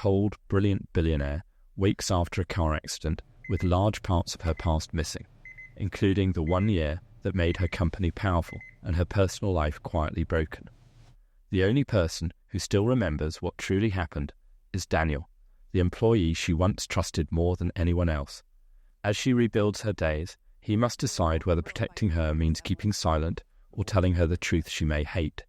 cold, brilliant billionaire wakes after a car accident with large parts of her past missing, including the 1 year that made her company powerful and her personal life quietly broken. The only person who still remembers what truly happened is Daniel, the employee she once trusted more than anyone else. As she rebuilds her days, he must decide whether protecting her means keeping silent or telling her the truth she may hate.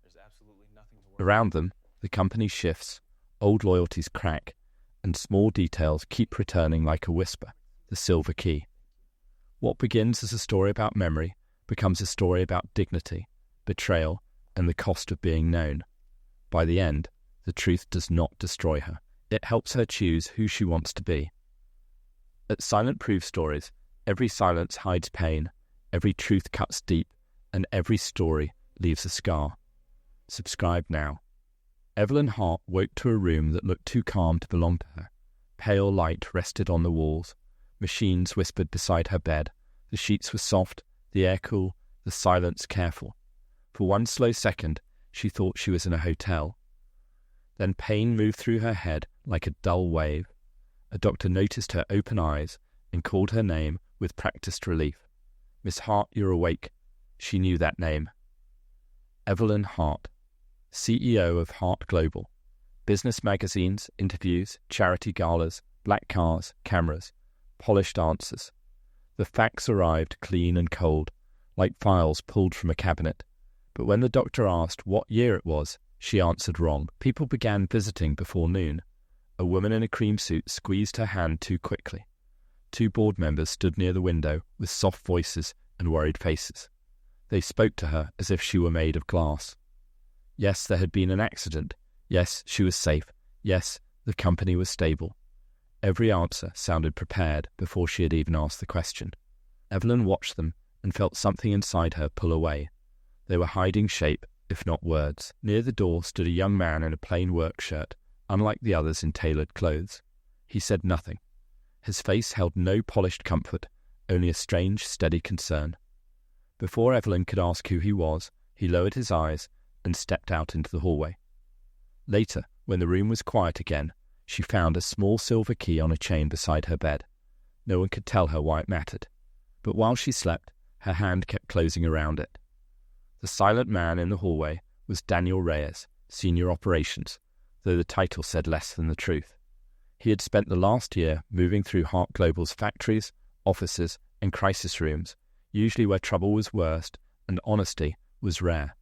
Around them, the company shifts, old loyalties crack, and small details keep returning like a whisper, the silver key. What begins as a story about memory becomes a story about dignity, betrayal, and the cost of being known. By the end, the truth does not destroy her. It helps her choose who she wants to be. At Silent Proof Stories, every silence hides pain, every truth cuts deep, and every story leaves a scar. Subscribe now. Evelyn Hart woke to a room that looked too calm to belong to her. Pale light rested on the walls. Machines whispered beside her bed. The sheets were soft, the air cool, the silence careful. For one slow second, she thought she was in a hotel. Then pain moved through her head like a dull wave. A doctor noticed her open eyes and called her name with practiced relief. "Miss Hart, you're awake." She knew that name. Evelyn Hart, CEO of Hart Global. Business magazines, interviews, charity galas, black cars, cameras, polished answers. The facts arrived clean and cold, like files pulled from a cabinet. But when the doctor asked what year it was, she answered wrong. People began visiting before noon. A woman in a cream suit squeezed her hand too quickly. 2 board members stood near the window with soft voices and worried faces. They spoke to her as if she were made of glass. Yes, there had been an accident. Yes, she was safe. Yes, the company was stable. Every answer sounded prepared before she had even asked the question. Evelyn watched them and felt something inside her pull away. They were hiding shape, if not words. Near the door stood a young man in a plain work shirt, unlike the others in tailored clothes. He said nothing. His face held no polished comfort, only a strange, steady concern. Before Evelyn could ask who he was, he lowered his eyes and stepped out into the hallway. Later, when the room was quiet again, she found a small silver key on a chain beside her bed. No one could tell her why it mattered, but while she slept, her hand kept closing around it. The silent man in the hallway was Daniel Reyes, Senior Operations, though the title said less than the truth. He had spent the last year moving through Hart Global's factories, offices, and crisis rooms, usually where trouble was worst and honesty was rare.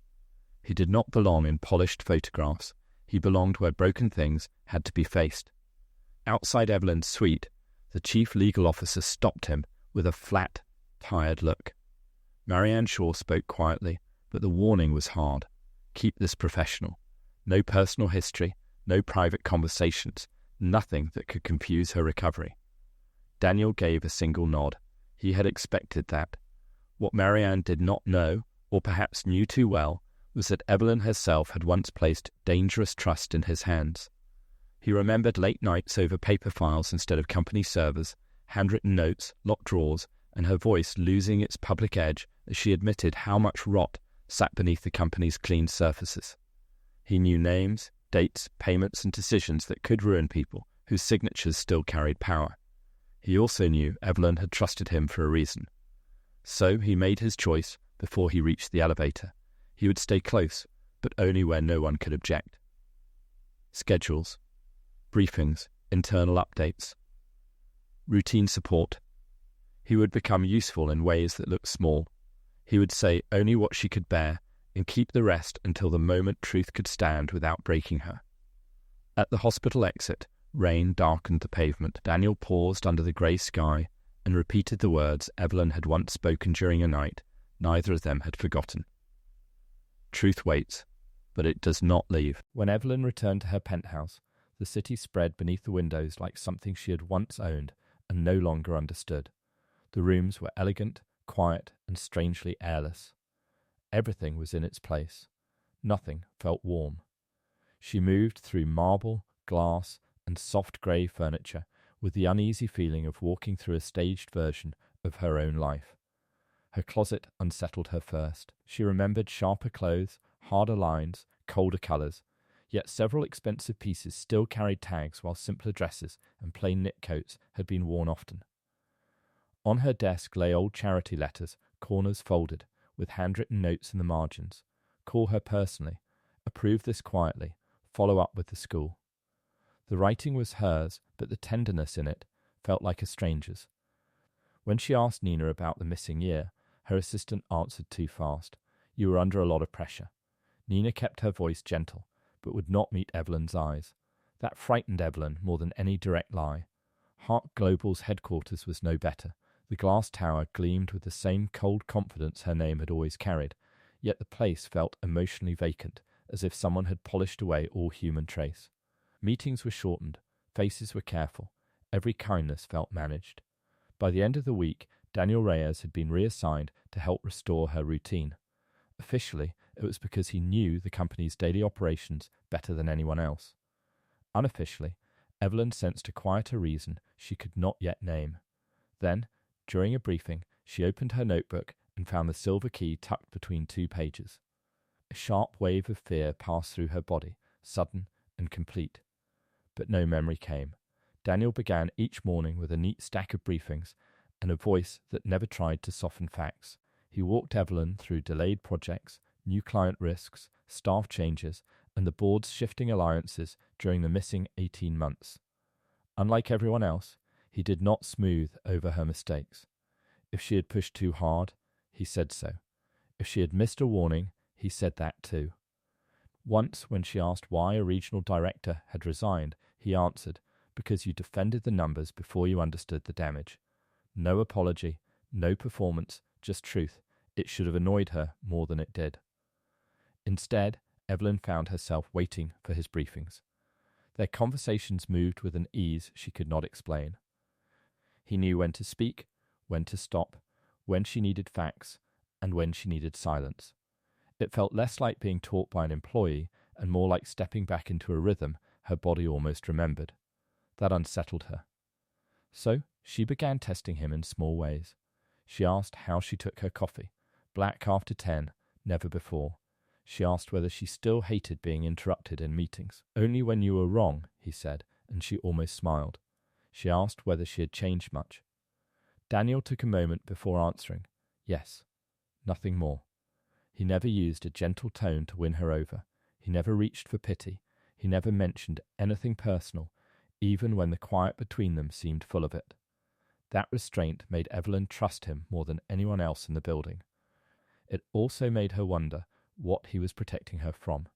He did not belong in polished photographs. He belonged where broken things had to be faced. Outside Evelyn's suite, the chief legal officer stopped him with a flat, tired look. Marianne Shaw spoke quietly, but the warning was hard. Keep this professional. No personal history, no private conversations, nothing that could confuse her recovery. Daniel gave a single nod. He had expected that. What Marianne did not know, or perhaps knew too well, was that Evelyn herself had once placed dangerous trust in his hands. He remembered late nights over paper files instead of company servers, handwritten notes, locked drawers, and her voice losing its public edge as she admitted how much rot sat beneath the company's clean surfaces. He knew names, dates, payments, and decisions that could ruin people whose signatures still carried power. He also knew Evelyn had trusted him for a reason. So he made his choice before he reached the elevator. He would stay close, but only where no one could object. Schedules, briefings, internal updates, routine support. He would become useful in ways that looked small. He would say only what she could bear and keep the rest until the moment truth could stand without breaking her. At the hospital exit, rain darkened the pavement. Daniel paused under the grey sky and repeated the words Evelyn had once spoken during a night neither of them had forgotten. Truth waits, but it does not leave. When Evelyn returned to her penthouse, the city spread beneath the windows like something she had once owned and no longer understood. The rooms were elegant, quiet, and strangely airless. Everything was in its place. Nothing felt warm. She moved through marble, glass, and soft grey furniture with the uneasy feeling of walking through a staged version of her own life. Her closet unsettled her first. She remembered sharper clothes, harder lines, colder colours, Yet several expensive pieces still carried tags, while simpler dresses and plain knit coats had been worn often. On her desk lay old charity letters, corners folded, with handwritten notes in the margins. Call her personally. Approve this quietly. Follow up with the school. The writing was hers, but the tenderness in it felt like a stranger's. When she asked Nina about the missing year, her assistant answered too fast. You were under a lot of pressure. Nina kept her voice gentle, but would not meet Evelyn's eyes. That frightened Evelyn more than any direct lie. Hart Global's headquarters was no better. The glass tower gleamed with the same cold confidence her name had always carried, yet the place felt emotionally vacant, as if someone had polished away all human trace. Meetings were shortened, faces were careful, every kindness felt managed. By the end of the week, Daniel Reyes had been reassigned to help restore her routine. Officially, it was because he knew the company's daily operations better than anyone else. Unofficially, Evelyn sensed a quieter reason she could not yet name. Then, during a briefing, she opened her notebook and found the silver key tucked between 2 pages. A sharp wave of fear passed through her body, sudden and complete. But no memory came. Daniel began each morning with a neat stack of briefings and a voice that never tried to soften facts. He walked Evelyn through delayed projects, new client risks, staff changes, and the board's shifting alliances during the missing 18 months. Unlike everyone else, he did not smooth over her mistakes. If she had pushed too hard, he said so. If she had missed a warning, he said that too. Once, when she asked why a regional director had resigned, he answered, because you defended the numbers before you understood the damage. No apology, no performance, just truth. It should have annoyed her more than it did. Instead, Evelyn found herself waiting for his briefings. Their conversations moved with an ease she could not explain. He knew when to speak, when to stop, when she needed facts, and when she needed silence. It felt less like being taught by an employee and more like stepping back into a rhythm her body almost remembered. That unsettled her. So she began testing him in small ways. She asked how she took her coffee. Black after 10, never before. She asked whether she still hated being interrupted in meetings. Only when you were wrong, he said, and she almost smiled. She asked whether she had changed much. Daniel took a moment before answering. Yes. Nothing more. He never used a gentle tone to win her over. He never reached for pity. He never mentioned anything personal, even when the quiet between them seemed full of it. That restraint made Evelyn trust him more than anyone else in the building. It also made her wonder what he was protecting her from.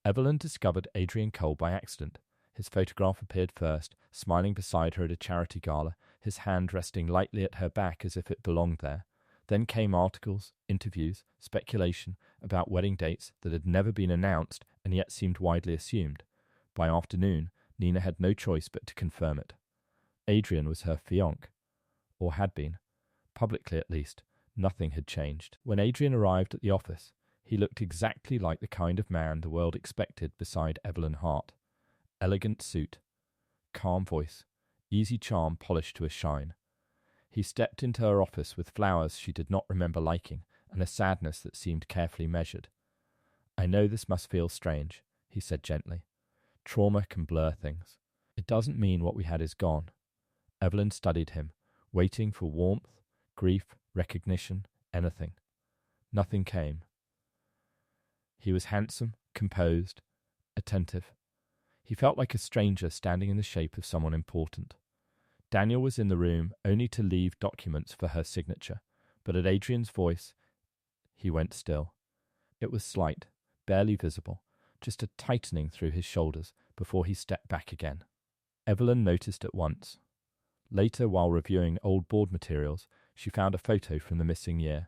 Evelyn discovered Adrian Cole by accident. His photograph appeared first, smiling beside her at a charity gala, his hand resting lightly at her back as if it belonged there. Then came articles, interviews, speculation about wedding dates that had never been announced and yet seemed widely assumed. By afternoon, Nina had no choice but to confirm it. Adrian was her fiancé, or had been. Publicly at least, nothing had changed. When Adrian arrived at the office, he looked exactly like the kind of man the world expected beside Evelyn Hart. Elegant suit, calm voice, easy charm polished to a shine. He stepped into her office with flowers she did not remember liking and a sadness that seemed carefully measured. I know this must feel strange, he said gently. Trauma can blur things. It doesn't mean what we had is gone. Evelyn studied him, waiting for warmth, grief, recognition, anything. Nothing came. He was handsome, composed, attentive. He felt like a stranger standing in the shape of someone important. Daniel was in the room only to leave documents for her signature, but at Adrian's voice, he went still. It was slight, barely visible, just a tightening through his shoulders before he stepped back again. Evelyn noticed at once. Later, while reviewing old board materials, she found a photo from the missing year.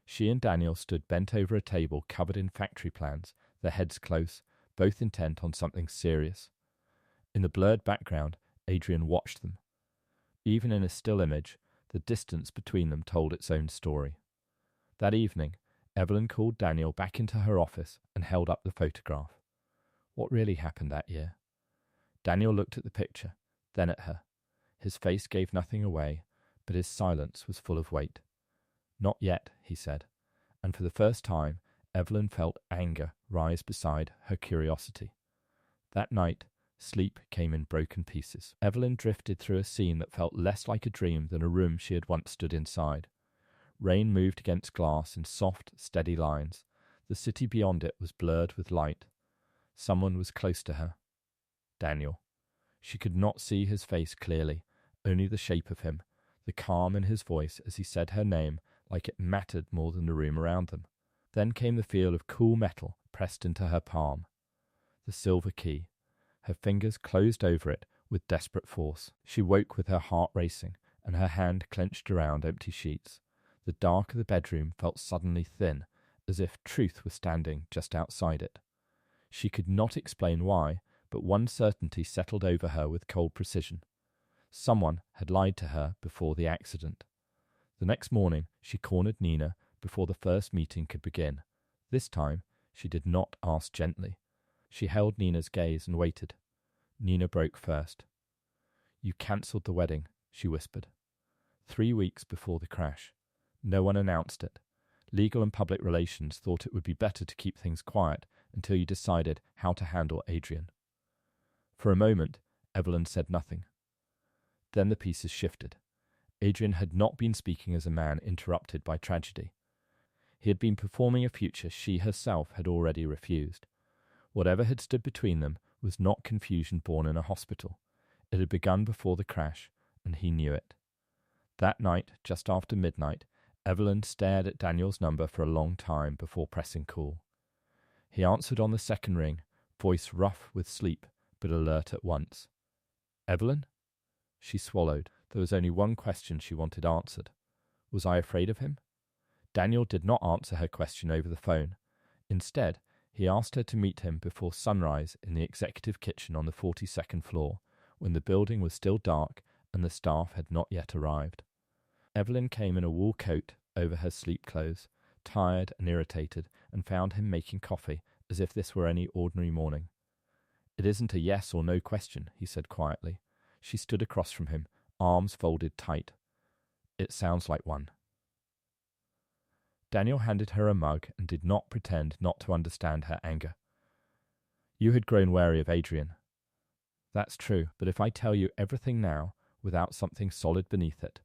She and Daniel stood bent over a table covered in factory plans, their heads close, both intent on something serious. In the blurred background, Adrian watched them. Even in a still image, the distance between them told its own story. That evening, Evelyn called Daniel back into her office and held up the photograph. What really happened that year? Daniel looked at the picture, then at her. His face gave nothing away, but his silence was full of weight. Not yet, he said, and for the first time, Evelyn felt anger rise beside her curiosity. That night, sleep came in broken pieces. Evelyn drifted through a scene that felt less like a dream than a room she had once stood inside. Rain moved against glass in soft, steady lines. The city beyond it was blurred with light. Someone was close to her. Daniel. She could not see his face clearly, only the shape of him, the calm in his voice as he said her name like it mattered more than the room around them. Then came the feel of cool metal pressed into her palm. The silver key. Her fingers closed over it with desperate force. She woke with her heart racing and her hand clenched around empty sheets. The dark of the bedroom felt suddenly thin, as if truth were standing just outside it. She could not explain why, but one certainty settled over her with cold precision. Someone had lied to her before the accident. The next morning, she cornered Nina before the first meeting could begin. This time, she did not ask gently. She held Nina's gaze and waited. Nina broke first. "You cancelled the wedding," she whispered. 3 weeks before the crash. No one announced it. Legal and public relations thought it would be better to keep things quiet until you decided how to handle Adrian. For a moment, Evelyn said nothing. Then the pieces shifted. Adrian had not been speaking as a man interrupted by tragedy. He had been performing a future she herself had already refused. Whatever had stood between them was not confusion born in a hospital. It had begun before the crash, and he knew it. That night, just after midnight, Evelyn stared at Daniel's number for a long time before pressing call. He answered on the second ring, voice rough with sleep, but alert at once. "Evelyn?" She swallowed. There was only one question she wanted answered. Was I afraid of him? Daniel did not answer her question over the phone. Instead, he asked her to meet him before sunrise in the executive kitchen on the 42nd floor, when the building was still dark and the staff had not yet arrived. Evelyn came in a wool coat over her sleep clothes, tired and irritated, and found him making coffee as if this were any ordinary morning. "It isn't a yes or no question," he said quietly. She stood across from him, arms folded tight. "It sounds like one." Daniel handed her a mug and did not pretend not to understand her anger. "You had grown wary of Adrian." "That's true, but if I tell you everything now, without something solid beneath it,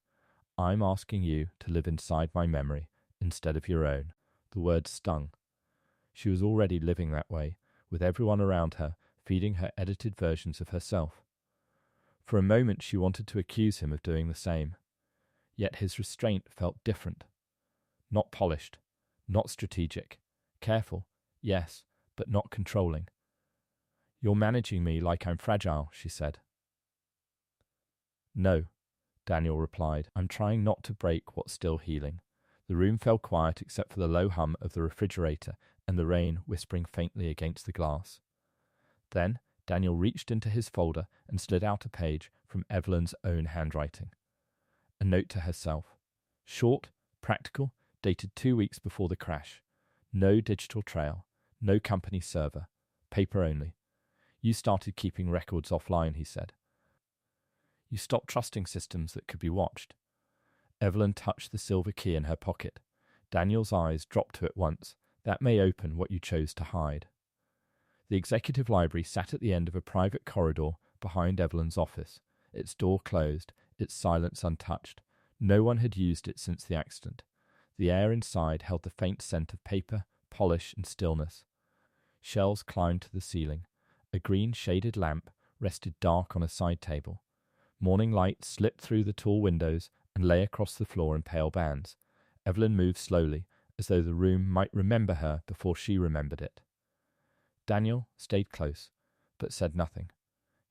I'm asking you to live inside my memory instead of your own." The words stung. She was already living that way, with everyone around her feeding her edited versions of herself. For a moment she wanted to accuse him of doing the same. Yet his restraint felt different. Not polished, not strategic. Careful, yes, but not controlling. "You're managing me like I'm fragile," she said. "No," Daniel replied. "I'm trying not to break what's still healing." The room fell quiet except for the low hum of the refrigerator and the rain whispering faintly against the glass. Then Daniel reached into his folder and slid out a page from Evelyn's own handwriting. A note to herself. Short, practical, dated 2 weeks before the crash. No digital trail, no company server, paper only. "You started keeping records offline," he said. "You stopped trusting systems that could be watched." Evelyn touched the silver key in her pocket. Daniel's eyes dropped to it once. "That may open what you chose to hide." The executive library sat at the end of a private corridor behind Evelyn's office, its door closed, its silence untouched. No one had used it since the accident. The air inside held the faint scent of paper, polish, and stillness. Shelves climbed to the ceiling. A green shaded lamp rested dark on a side table. Morning light slipped through the tall windows and lay across the floor in pale bands. Evelyn moved slowly, as though the room might remember her before she remembered it. Daniel stayed close, but said nothing.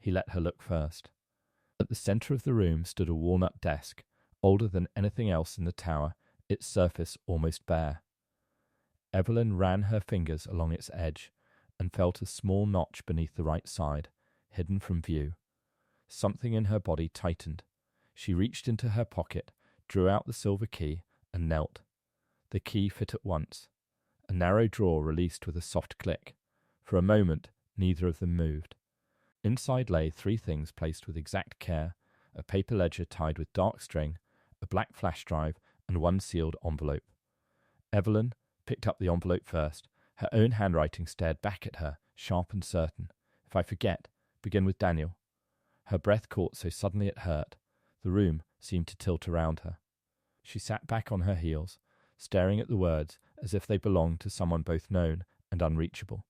He let her look first. At the centre of the room stood a walnut desk, older than anything else in the tower, its surface almost bare. Evelyn ran her fingers along its edge and felt a small notch beneath the right side, hidden from view. Something in her body tightened. She reached into her pocket, drew out the silver key, and knelt. The key fit at once. A narrow drawer released with a soft click. For a moment, neither of them moved. Inside lay 3 things placed with exact care: a paper ledger tied with dark string, a black flash drive, and 1 sealed envelope. Evelyn picked up the envelope first. Her own handwriting stared back at her, sharp and certain. If I forget, begin with Daniel. Her breath caught so suddenly it hurt. The room seemed to tilt around her. She sat back on her heels, staring at the words as if they belonged to someone both known and unreachable.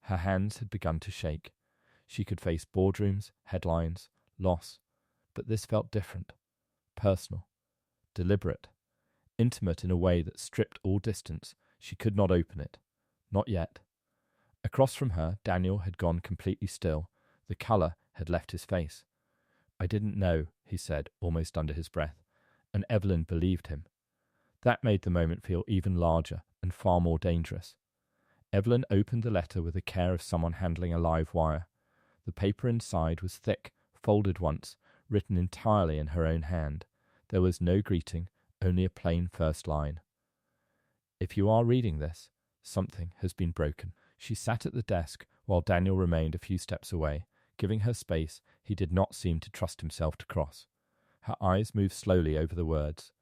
Her hands had begun to shake. She could face boardrooms, headlines, loss, but this felt different, personal, deliberate, intimate in a way that stripped all distance. She could not open it. Not yet. Across from her, Daniel had gone completely still. The colour had left his face. I didn't know, he said, almost under his breath, and Evelyn believed him. That made the moment feel even larger and far more dangerous. Evelyn opened the letter with the care of someone handling a live wire. The paper inside was thick, folded once, written entirely in her own hand. There was no greeting, only a plain first line. If you are reading this, something has been broken. She sat at the desk while Daniel remained a few steps away, giving her space he did not seem to trust himself to cross. Her eyes moved slowly over the words.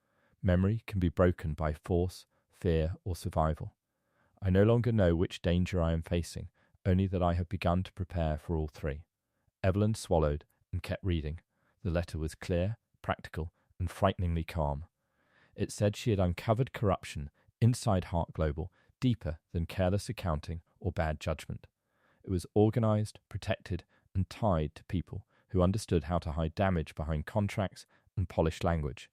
Memory can be broken by force, fear, or survival. I no longer know which danger I am facing, only that I have begun to prepare for all three. Evelyn swallowed and kept reading. The letter was clear, practical, and frighteningly calm. It said she had uncovered corruption inside Hart Global, deeper than careless accounting or bad judgment. It was organized, protected, and tied to people who understood how to hide damage behind contracts and polished language.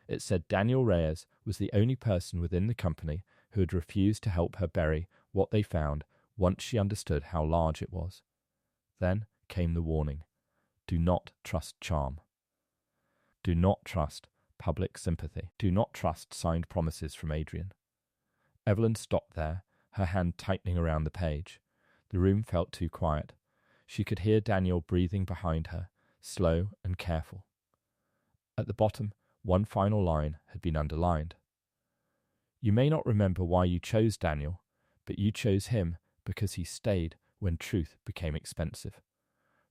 It said Daniel Reyes was the only person within the company who had refused to help her bury what they found once she understood how large it was. Then came the warning. Do not trust charm. Do not trust public sympathy. Do not trust signed promises from Adrian. Evelyn stopped there, her hand tightening around the page. The room felt too quiet. She could hear Daniel breathing behind her, slow and careful. At the bottom, one final line had been underlined. You may not remember why you chose Daniel, but you chose him because he stayed when truth became expensive.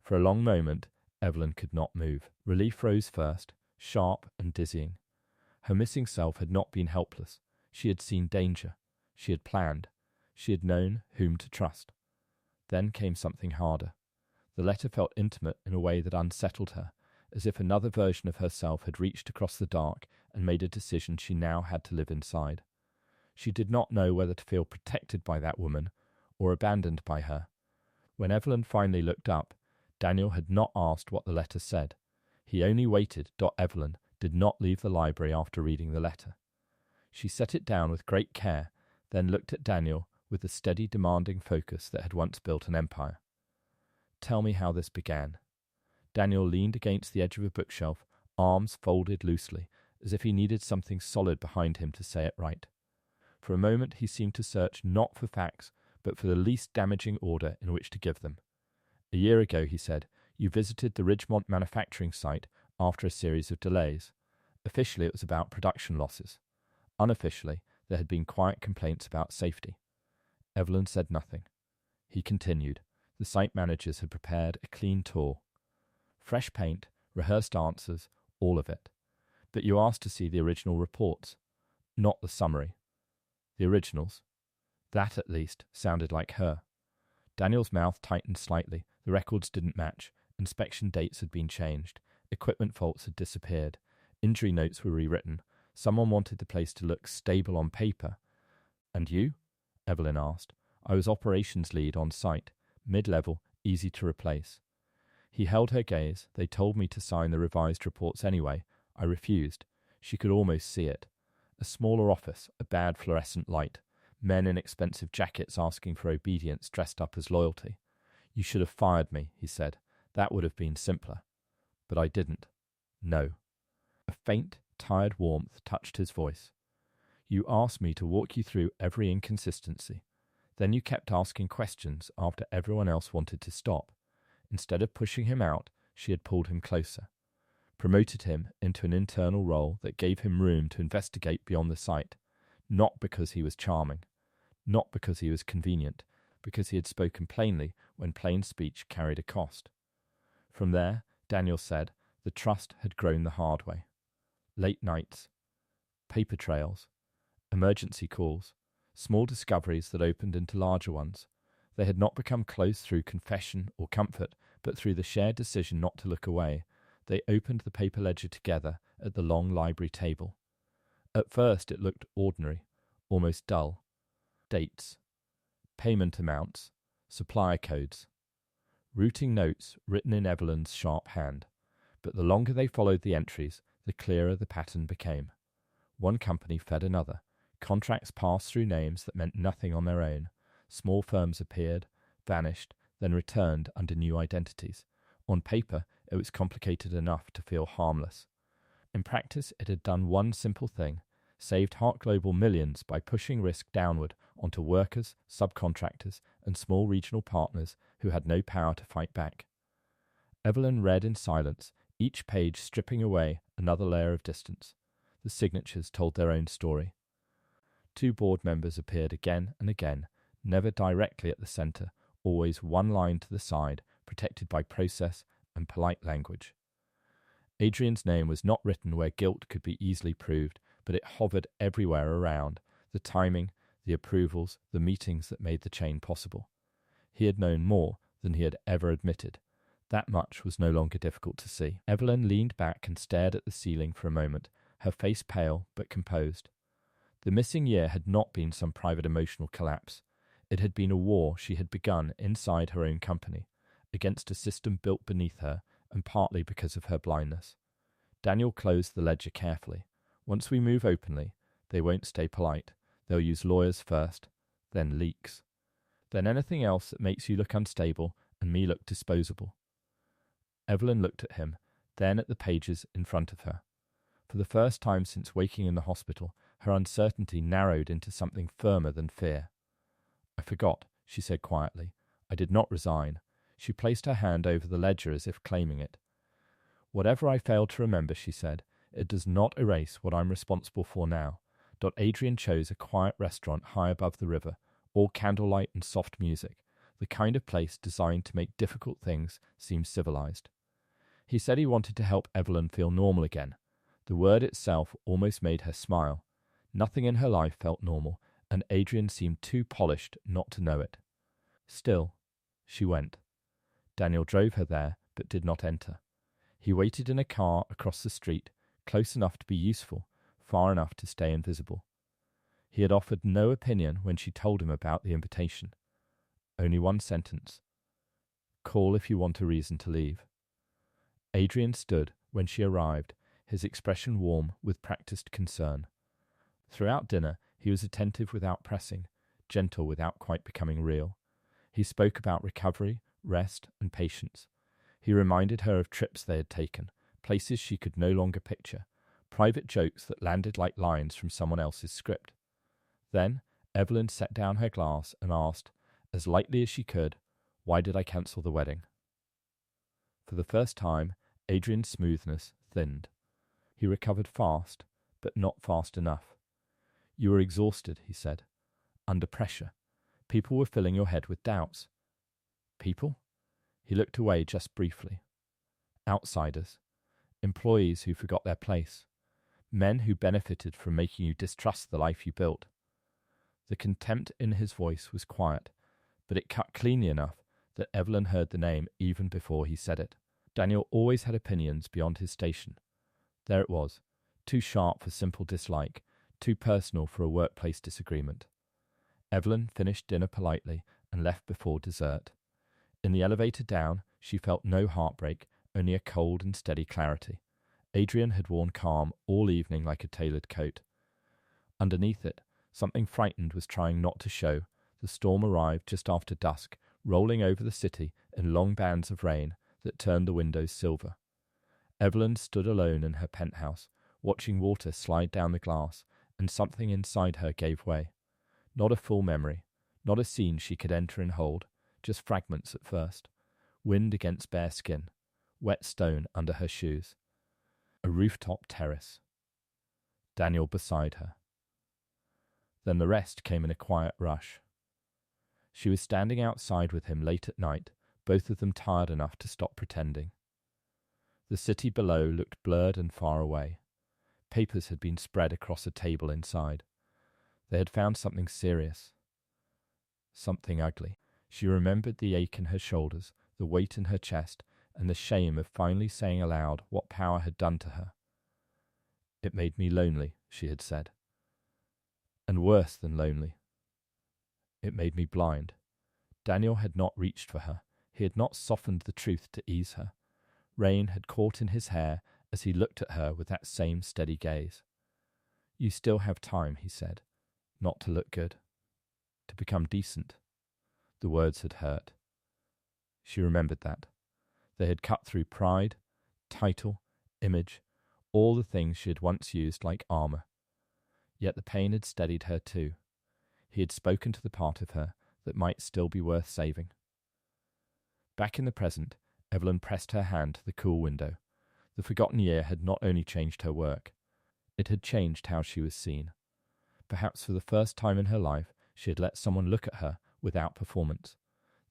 For a long moment, Evelyn could not move. Relief rose first, sharp and dizzying. Her missing self had not been helpless. She had seen danger. She had planned. She had known whom to trust. Then came something harder. The letter felt intimate in a way that unsettled her, as if another version of herself had reached across the dark and made a decision she now had to live inside. She did not know whether to feel protected by that woman or abandoned by her. When Evelyn finally looked up, Daniel had not asked what the letter said. He only waited. Evelyn did not leave the library after reading the letter. She set it down with great care, then looked at Daniel with the steady, demanding focus that had once built an empire. Tell me how this began. Daniel leaned against the edge of a bookshelf, arms folded loosely, as if he needed something solid behind him to say it right. For a moment he seemed to search not for facts, but for the least damaging order in which to give them. A year ago, he said, you visited the Ridgemont manufacturing site after a series of delays. Officially, it was about production losses. Unofficially, there had been quiet complaints about safety. Evelyn said nothing. He continued. The site managers had prepared a clean tour. Fresh paint, rehearsed answers, all of it. But you asked to see the original reports, not the summary. The originals. That, at least, sounded like her. Daniel's mouth tightened slightly. The records didn't match. Inspection dates had been changed. Equipment faults had disappeared. Injury notes were rewritten. Someone wanted the place to look stable on paper. And you? Evelyn asked. I was operations lead on site. Mid-level, easy to replace. He held her gaze. They told me to sign the revised reports anyway. I refused. She could almost see it. A smaller office, a bad fluorescent light. Men in expensive jackets asking for obedience dressed up as loyalty. You should have fired me, he said. That would have been simpler. But I didn't. No. A faint, tired warmth touched his voice. You asked me to walk you through every inconsistency. Then you kept asking questions after everyone else wanted to stop. Instead of pushing him out, she had pulled him closer. Promoted him into an internal role that gave him room to investigate beyond the site. Not because he was charming. Not because he was convenient. Because he had spoken plainly when plain speech carried a cost. From there, Daniel said, the trust had grown the hard way. Late nights, paper trails, emergency calls, small discoveries that opened into larger ones. They had not become close through confession or comfort, but through the shared decision not to look away. They opened the paper ledger together at the long library table. At first it looked ordinary, almost dull. Dates, payment amounts, supplier codes, routing notes written in Evelyn's sharp hand. But the longer they followed the entries, the clearer the pattern became. One company fed another. Contracts passed through names that meant nothing on their own. Small firms appeared, vanished, then returned under new identities. On paper, it was complicated enough to feel harmless. In practice, it had done one simple thing: saved Hart Global millions by pushing risk downward onto workers, subcontractors, and small regional partners who had no power to fight back. Evelyn read in silence, each page stripping away another layer of distance. The signatures told their own story. 2 board members appeared again and again, never directly at the centre, always one line to the side, protected by process and polite language. Adrian's name was not written where guilt could be easily proved, but it hovered everywhere around: the timing, the approvals, the meetings that made the chain possible. He had known more than he had ever admitted. That much was no longer difficult to see. Evelyn leaned back and stared at the ceiling for a moment, her face pale but composed. The missing year had not been some private emotional collapse. It had been a war she had begun inside her own company, against a system built beneath her, and partly because of her blindness. Daniel closed the ledger carefully. Once we move openly, they won't stay polite. They'll use lawyers first, then leaks. Then anything else that makes you look unstable and me look disposable. Evelyn looked at him, then at the pages in front of her. For the first time since waking in the hospital, her uncertainty narrowed into something firmer than fear. "I forgot," she said quietly. "I did not resign." She placed her hand over the ledger as if claiming it. "Whatever I failed to remember," she said, "it does not erase what I'm responsible for now." Adrian chose a quiet restaurant high above the river, all candlelight and soft music, the kind of place designed to make difficult things seem civilized. He said he wanted to help Evelyn feel normal again. The word itself almost made her smile. Nothing in her life felt normal, and Adrian seemed too polished not to know it. Still, she went. Daniel drove her there, but did not enter. He waited in a car across the street, close enough to be useful, far enough to stay invisible. He had offered no opinion when she told him about the invitation. Only one sentence: "Call if you want a reason to leave." Adrian stood when she arrived, his expression warm with practiced concern. Throughout dinner, he was attentive without pressing, gentle without quite becoming real. He spoke about recovery, rest, and patience. He reminded her of trips they had taken, places she could no longer picture, private jokes that landed like lines from someone else's script. Then Evelyn set down her glass and asked, as lightly as she could, "Why did I cancel the wedding?" For the first time, Adrian's smoothness thinned. He recovered fast, but not fast enough. "You were exhausted," he said. "Under pressure. People were filling your head with doubts." "People?" He looked away just briefly. "Outsiders. Employees who forgot their place. Men who benefited from making you distrust the life you built." The contempt in his voice was quiet, but it cut cleanly enough that Evelyn heard the name even before he said it. Daniel always had opinions beyond his station. There it was, too sharp for simple dislike, too personal for a workplace disagreement. Evelyn finished dinner politely and left before dessert. In the elevator down, she felt no heartbreak, only a cold and steady clarity. Adrian had worn calm all evening like a tailored coat. Underneath it, something frightened was trying not to show. The storm arrived just after dusk, rolling over the city in long bands of rain that turned the windows silver. Evelyn stood alone in her penthouse, watching water slide down the glass, and something inside her gave way. Not a full memory, not a scene she could enter and hold, just fragments at first. Wind against bare skin, wet stone under her shoes. A rooftop terrace. Daniel beside her. Then the rest came in a quiet rush. She was standing outside with him late at night, both of them tired enough to stop pretending. The city below looked blurred and far away. Papers had been spread across a table inside. They had found something serious, something ugly. She remembered the ache in her shoulders, the weight in her chest, and the shame of finally saying aloud what power had done to her. "It made me lonely," she had said. And worse than lonely. It made me blind. Daniel had not reached for her. He had not softened the truth to ease her. Rain had caught in his hair as he looked at her with that same steady gaze. "You still have time," he said. "Not to look good. To become decent." The words had hurt. She remembered that. They had cut through pride, title, image, all the things she had once used like armor. Yet the pain had steadied her too. He had spoken to the part of her that might still be worth saving. Back in the present, Evelyn pressed her hand to the cool window. The forgotten year had not only changed her work, it had changed how she was seen. Perhaps for the first time in her life, she had let someone look at her without performance.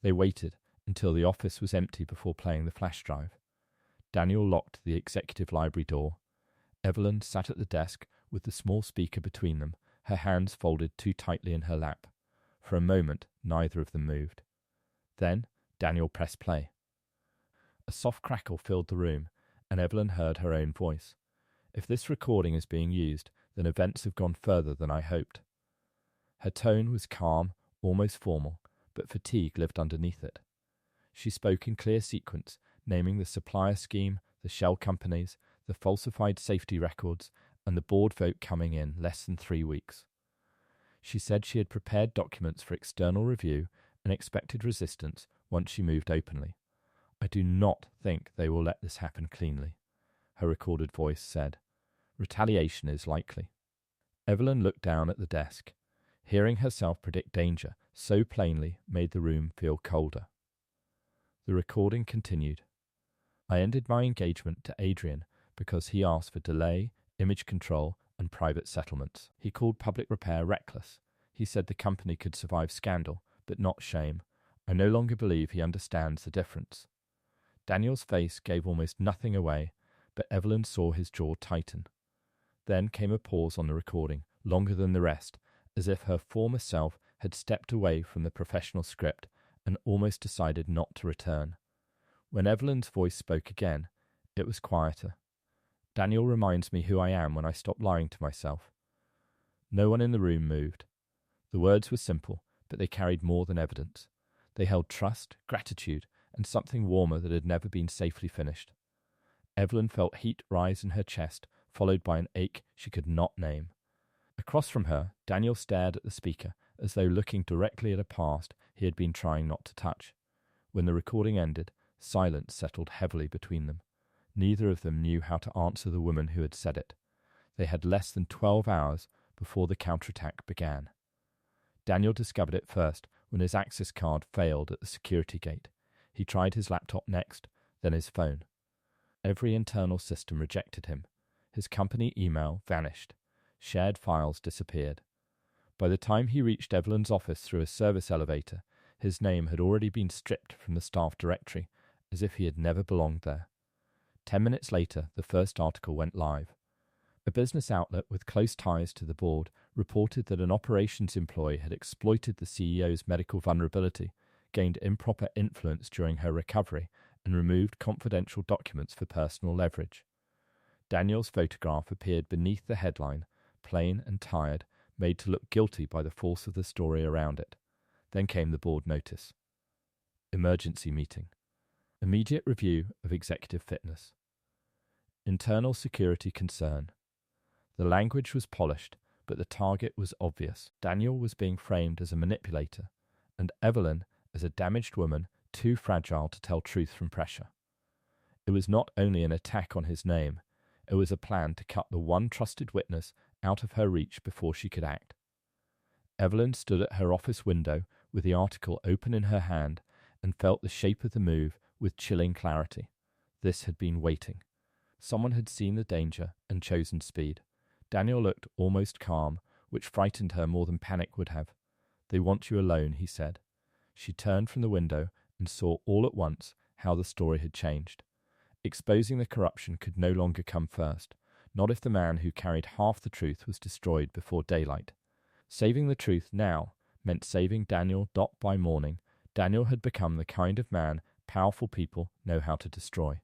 They waited until the office was empty before playing the flash drive. Daniel locked the executive library door. Evelyn sat at the desk with the small speaker between them, her hands folded too tightly in her lap. For a moment, neither of them moved. Then Daniel pressed play. A soft crackle filled the room, and Evelyn heard her own voice. "If this recording is being used, then events have gone further than I hoped." Her tone was calm, almost formal, but fatigue lived underneath it. She spoke in clear sequence, naming the supplier scheme, the shell companies, the falsified safety records, and the board vote coming in less than 3 weeks. She said she had prepared documents for external review and expected resistance once she moved openly. "I do not think they will let this happen cleanly," her recorded voice said. "Retaliation is likely." Evelyn looked down at the desk. Hearing herself predict danger so plainly made the room feel colder. The recording continued. "I ended my engagement to Adrian because he asked for delay, image control, and private settlements. He called public repair reckless. He said the company could survive scandal, but not shame. I no longer believe he understands the difference." Daniel's face gave almost nothing away, but Evelyn saw his jaw tighten. Then came a pause on the recording, longer than the rest, as if her former self had stepped away from the professional script and almost decided not to return. When Evelyn's voice spoke again, it was quieter. "Daniel reminds me who I am when I stop lying to myself." No one in the room moved. The words were simple, but they carried more than evidence. They held trust, gratitude, and something warmer that had never been safely finished. Evelyn felt heat rise in her chest, followed by an ache she could not name. Across from her, Daniel stared at the speaker, as though looking directly at a past he had been trying not to touch. When the recording ended, silence settled heavily between them. Neither of them knew how to answer the woman who had said it. They had less than 12 hours before the counterattack began. Daniel discovered it first when his access card failed at the security gate. He tried his laptop next, then his phone. Every internal system rejected him. His company email vanished. Shared files disappeared. By the time he reached Evelyn's office through a service elevator, his name had already been stripped from the staff directory, as if he had never belonged there. 10 minutes later, the first article went live. A business outlet with close ties to the board reported that an operations employee had exploited the CEO's medical vulnerability, gained improper influence during her recovery, and removed confidential documents for personal leverage. Daniel's photograph appeared beneath the headline, plain and tired, made to look guilty by the force of the story around it. Then came the board notice. Emergency meeting. Immediate review of executive fitness. Internal security concern. The language was polished, but the target was obvious. Daniel was being framed as a manipulator, and Evelyn as a damaged woman too fragile to tell truth from pressure. It was not only an attack on his name, it was a plan to cut the one trusted witness out of her reach before she could act. Evelyn stood at her office window with the article open in her hand and felt the shape of the move with chilling clarity. This had been waiting. Someone had seen the danger and chosen speed. Daniel looked almost calm, which frightened her more than panic would have. "They want you alone," he said. She turned from the window and saw all at once how the story had changed. Exposing the corruption could no longer come first, not if the man who carried half the truth was destroyed before daylight. Saving the truth now meant saving Daniel. By morning, Daniel had become the kind of man powerful people know how to destroy.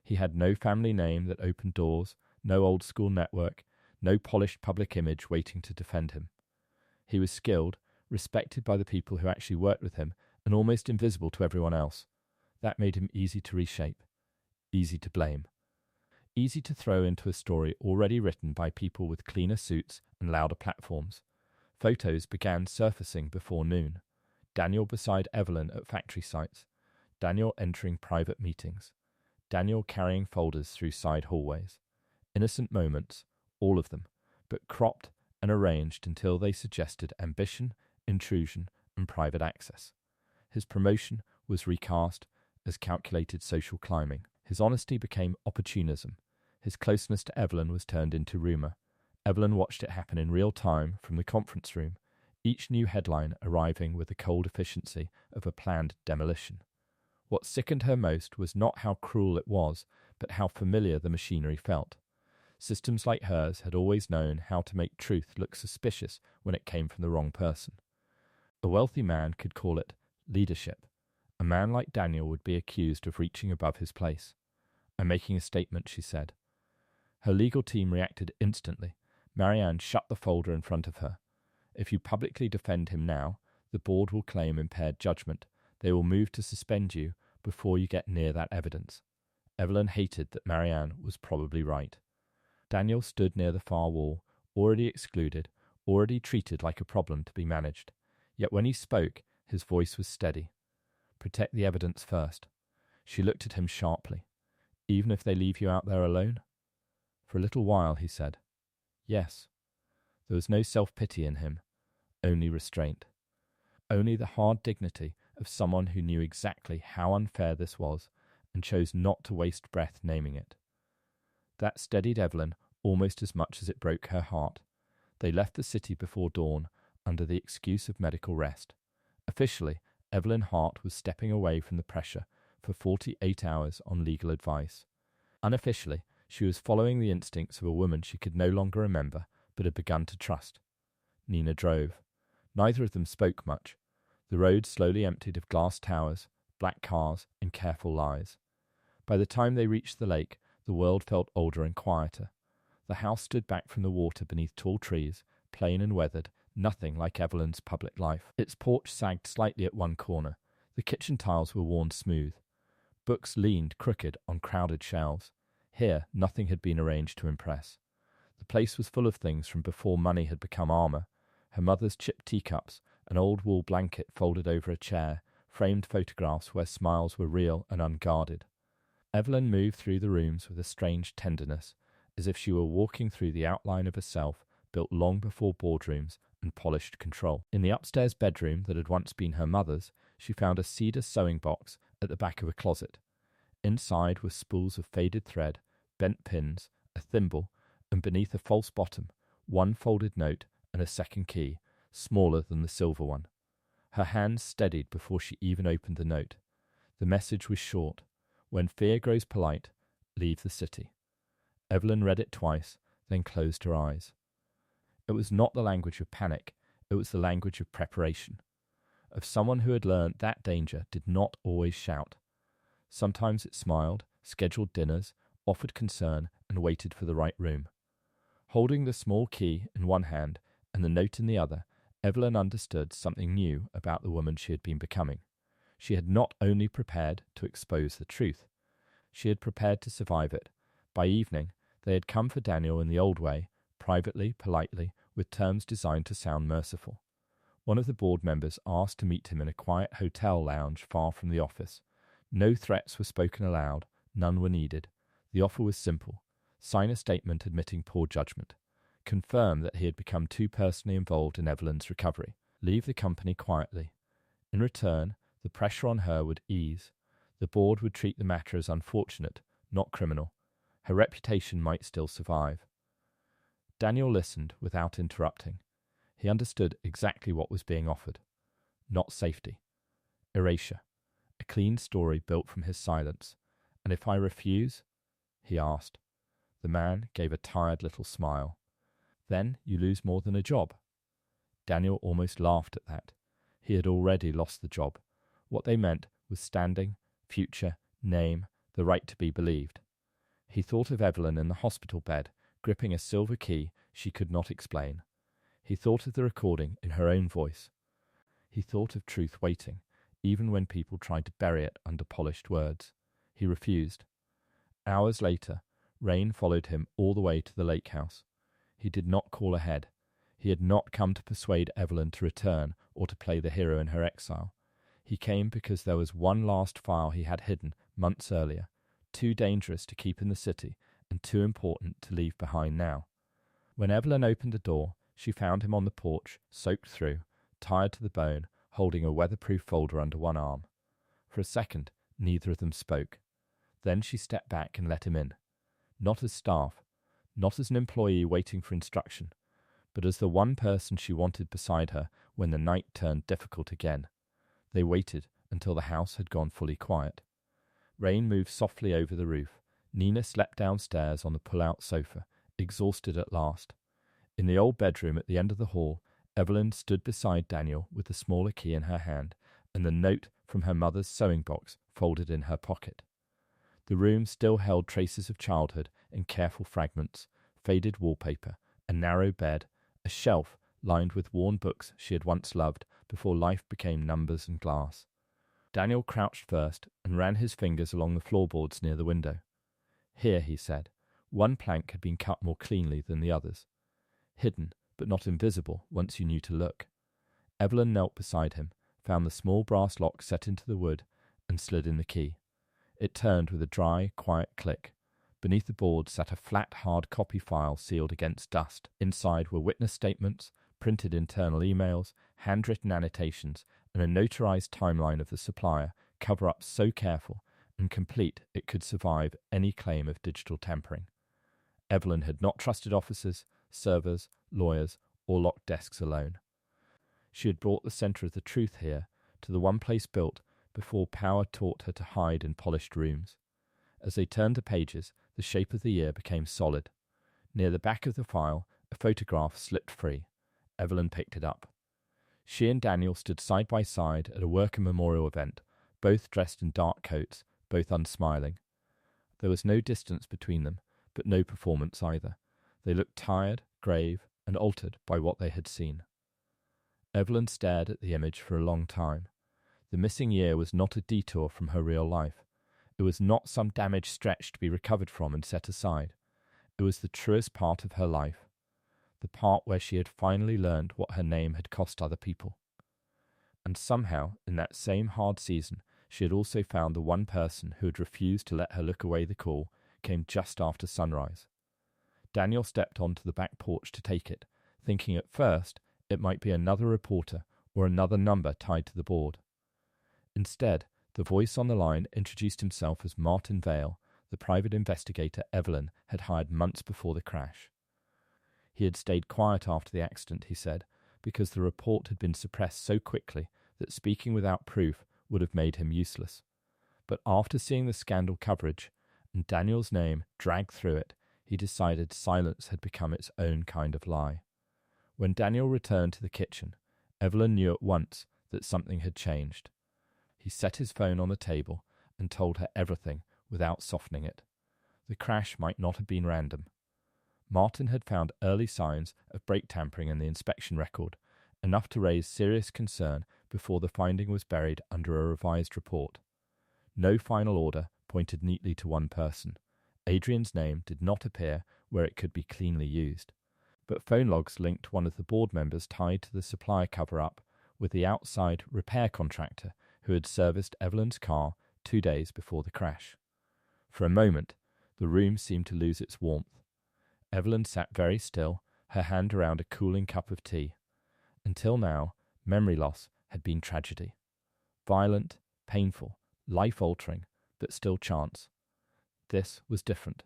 He had no family name that opened doors, no old-school network, no polished public image waiting to defend him. He was skilled, respected by the people who actually worked with him, and almost invisible to everyone else. That made him easy to reshape, easy to blame, easy to throw into a story already written by people with cleaner suits and louder platforms. Photos began surfacing before noon. Daniel beside Evelyn at factory sites. Daniel entering private meetings. Daniel carrying folders through side hallways. Innocent moments, all of them, but cropped and arranged until they suggested ambition, intrusion, and private access. His promotion was recast as calculated social climbing. His honesty became opportunism. His closeness to Evelyn was turned into rumour. Evelyn watched it happen in real time from the conference room, each new headline arriving with the cold efficiency of a planned demolition. What sickened her most was not how cruel it was, but how familiar the machinery felt. Systems like hers had always known how to make truth look suspicious when it came from the wrong person. A wealthy man could call it leadership. A man like Daniel would be accused of reaching above his place. "I'm making a statement," she said. Her legal team reacted instantly. Marianne shut the folder in front of her. "If you publicly defend him now, the board will claim impaired judgment. They will move to suspend you before you get near that evidence." Evelyn hated that Marianne was probably right. Daniel stood near the far wall, already excluded, already treated like a problem to be managed. Yet when he spoke, his voice was steady. "Protect the evidence first." She looked at him sharply. "Even if they leave you out there alone?" "For a little while," he said. "Yes." There was no self-pity in him, only restraint. Only the hard dignity of someone who knew exactly how unfair this was and chose not to waste breath naming it. That steadied Evelyn almost as much as it broke her heart. They left the city before dawn under the excuse of medical rest. Officially, Evelyn Hart was stepping away from the pressure for 48 hours on legal advice. Unofficially, she was following the instincts of a woman she could no longer remember but had begun to trust. Nina drove. Neither of them spoke much. The road slowly emptied of glass towers, black cars, and careful lies. By the time they reached the lake, the world felt older and quieter. The house stood back from the water beneath tall trees, plain and weathered, nothing like Evelyn's public life. Its porch sagged slightly at one corner. The kitchen tiles were worn smooth. Books leaned crooked on crowded shelves. Here, nothing had been arranged to impress. The place was full of things from before money had become armour. Her mother's chipped teacups, an old wool blanket folded over a chair, framed photographs where smiles were real and unguarded. Evelyn moved through the rooms with a strange tenderness, as if she were walking through the outline of a self built long before boardrooms and polished control. In the upstairs bedroom that had once been her mother's, she found a cedar sewing box at the back of a closet. Inside were spools of faded thread, bent pins, a thimble, and beneath a false bottom, one folded note and a second key, smaller than the silver one. Her hands steadied before she even opened the note. The message was short. "When fear grows polite, leave the city." Evelyn read it twice, then closed her eyes. It was not the language of panic, it was the language of preparation, of someone who had learned that danger did not always shout. Sometimes it smiled, scheduled dinners, offered concern, and waited for the right room. Holding the small key in one hand and the note in the other, Evelyn understood something new about the woman she had been becoming. She had not only prepared to expose the truth, she had prepared to survive it. By evening, they had come for Daniel in the old way, privately, politely, with terms designed to sound merciful. One of the board members asked to meet him in a quiet hotel lounge far from the office. No threats were spoken aloud, none were needed. The offer was simple. Sign a statement admitting poor judgment. Confirm that he had become too personally involved in Evelyn's recovery. Leave the company quietly. In return, the pressure on her would ease. The board would treat the matter as unfortunate, not criminal. Her reputation might still survive. Daniel listened without interrupting. He understood exactly what was being offered. Not safety. Erasure. A clean story built from his silence. "And if I refuse?" he asked. The man gave a tired little smile. "Then you lose more than a job." Daniel almost laughed at that. He had already lost the job. What they meant was standing, future, name, the right to be believed. He thought of Evelyn in the hospital bed, gripping a silver key she could not explain. He thought of the recording in her own voice. He thought of truth waiting, even when people tried to bury it under polished words. He refused. Hours later, Rain followed him all the way to the lake house. He did not call ahead. He had not come to persuade Evelyn to return or to play the hero in her exile. He came because there was one last file he had hidden months earlier, too dangerous to keep in the city and too important to leave behind now. When Evelyn opened the door, she found him on the porch, soaked through, tired to the bone, holding a weatherproof folder under one arm. For a second, neither of them spoke. Then she stepped back and let him in. Not as staff, not as an employee waiting for instruction, but as the one person she wanted beside her when the night turned difficult again. They waited until the house had gone fully quiet. Rain moved softly over the roof. Nina slept downstairs on the pull-out sofa, exhausted at last. In the old bedroom at the end of the hall, Evelyn stood beside Daniel with the smaller key in her hand and the note from her mother's sewing box folded in her pocket. The room still held traces of childhood in careful fragments, faded wallpaper, a narrow bed, a shelf lined with worn books she had once loved before life became numbers and glass. Daniel crouched first and ran his fingers along the floorboards near the window. Here, he said, one plank had been cut more cleanly than the others. Hidden, but not invisible once you knew to look. Evelyn knelt beside him, found the small brass lock set into the wood, and slid in the key. It turned with a dry, quiet click. Beneath the board sat a flat, hard copy file sealed against dust. Inside were witness statements, printed internal emails, handwritten annotations, and a notarized timeline of the supplier, cover-up so careful and complete it could survive any claim of digital tampering. Evelyn had not trusted officers, servers, lawyers, or locked desks alone. She had brought the centre of the truth here, to the one place built before power taught her to hide in polished rooms. As they turned the pages, the shape of the year became solid. Near the back of the file, a photograph slipped free. Evelyn picked it up. She and Daniel stood side by side at a worker memorial event, both dressed in dark coats, both unsmiling. There was no distance between them, but no performance either. They looked tired, grave, and altered by what they had seen. Evelyn stared at the image for a long time. The missing year was not a detour from her real life. It was not some damaged stretch to be recovered from and set aside. It was the truest part of her life, the part where she had finally learned what her name had cost other people. And somehow, in that same hard season, she had also found the one person who had refused to let her look away the call came just after sunrise. Daniel stepped onto the back porch to take it, thinking at first it might be another reporter or another number tied to the board. Instead, the voice on the line introduced himself as Martin Vale, the private investigator Evelyn had hired months before the crash. He had stayed quiet after the accident, he said, because the report had been suppressed so quickly that speaking without proof would have made him useless. But after seeing the scandal coverage and Daniel's name dragged through it, he decided silence had become its own kind of lie. When Daniel returned to the kitchen, Evelyn knew at once that something had changed. He set his phone on the table and told her everything without softening it. The crash might not have been random. Martin had found early signs of brake tampering in the inspection record, enough to raise serious concern before the finding was buried under a revised report. No final order pointed neatly to one person. Adrian's name did not appear where it could be cleanly used. But phone logs linked one of the board members tied to the supplier cover-up with the outside repair contractor who had serviced Evelyn's car 2 days before the crash. For a moment, the room seemed to lose its warmth. Evelyn sat very still, her hand around a cooling cup of tea. Until now, memory loss had been tragedy. Violent, painful, life-altering, but still chance. This was different.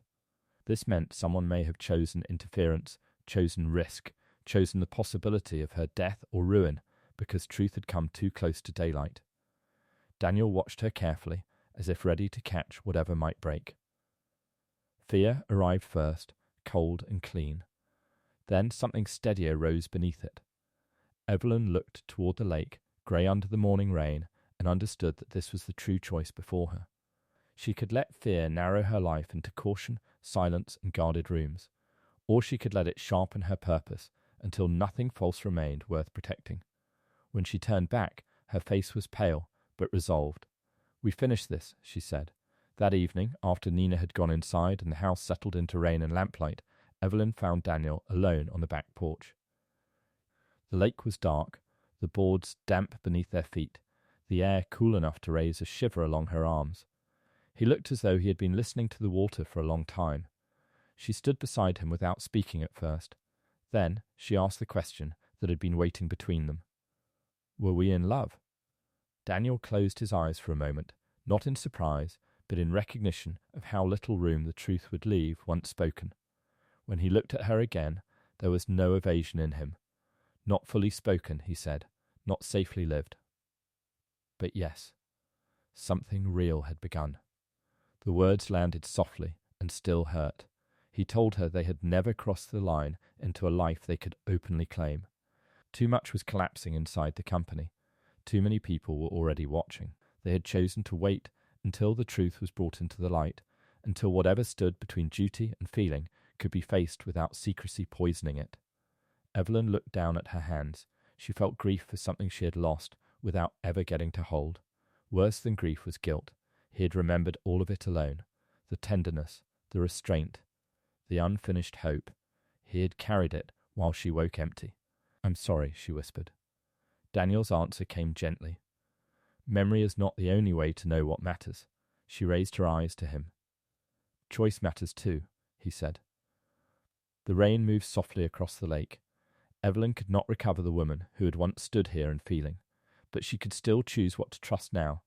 This meant someone may have chosen interference, chosen risk, chosen the possibility of her death or ruin because truth had come too close to daylight. Daniel watched her carefully, as if ready to catch whatever might break. Fear arrived first, cold and clean. Then something steadier rose beneath it. Evelyn looked toward the lake, grey under the morning rain, and understood that this was the true choice before her. She could let fear narrow her life into caution, silence, and guarded rooms, or she could let it sharpen her purpose until nothing false remained worth protecting. When she turned back, her face was pale, but resolved. "We finished this," she said. That evening, after Nina had gone inside and the house settled into rain and lamplight, Evelyn found Daniel alone on the back porch. The lake was dark, the boards damp beneath their feet, the air cool enough to raise a shiver along her arms. He looked as though he had been listening to the water for a long time. She stood beside him without speaking at first. Then she asked the question that had been waiting between them. "Were we in love?" Daniel closed his eyes for a moment, not in surprise, but in recognition of how little room the truth would leave once spoken. When he looked at her again, there was no evasion in him. "Not fully spoken," he said, "not safely lived." But yes, something real had begun. The words landed softly and still hurt. He told her they had never crossed the line into a life they could openly claim. Too much was collapsing inside the company. Too many people were already watching. They had chosen to wait until the truth was brought into the light, until whatever stood between duty and feeling could be faced without secrecy poisoning it. Evelyn looked down at her hands. She felt grief for something she had lost without ever getting to hold. Worse than grief was guilt. He had remembered all of it alone. The tenderness, the restraint, the unfinished hope. He had carried it while she woke empty. "I'm sorry," she whispered. Daniel's answer came gently. "Memory is not the only way to know what matters." She raised her eyes to him. "Choice matters too," he said. The rain moved softly across the lake. Evelyn could not recover the woman who had once stood here in feeling, but she could still choose what to trust now.